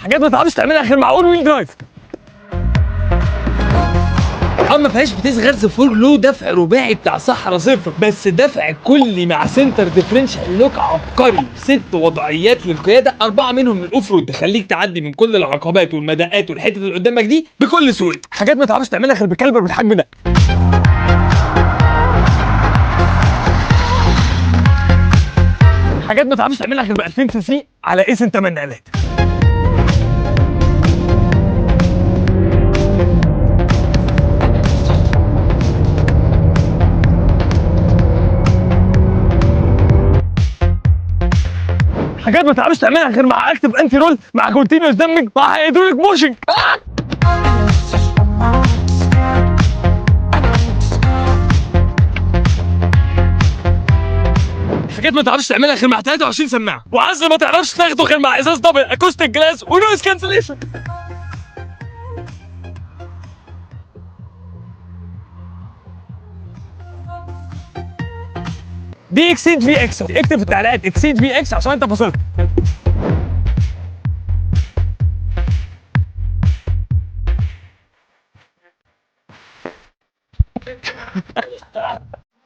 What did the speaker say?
حاجات ما تعرفش تعملها غير مع اول ويل درايف. ما فيهاش فتيس غرز فور لو دفع رباعي بتاع صحرا صفر، بس دفع كلي مع سنتر ديفرنشال لوك عبقري، 6 وضعيات للقياده، 4 منهم للاوف رود تخليك تعدي من كل العقبات والمدقات والحتت اللي قدامك دي بكل سهوله. حاجات ما تعرفش تعملها غير بكالبر بالحجم ده. حاجات ما تعرفش تعملها غير ب 2000 سي سي على اسم 8 نقلات. حاجات ما تعرفش تعملها غير مع اكتف انتي رول مع كونتينوس دمج مع هيدروليك موشن. حاجات ما تعرفش تعملها غير مع 23 سماعه، وعزل ما تعرفش تاخده غير مع ازاز دبل اكوستيك جلاس ونويز كانسليشن. دي اكسيد في اكس، اكتب في التعليقات اكسيد في اكس عشان انت فصلت.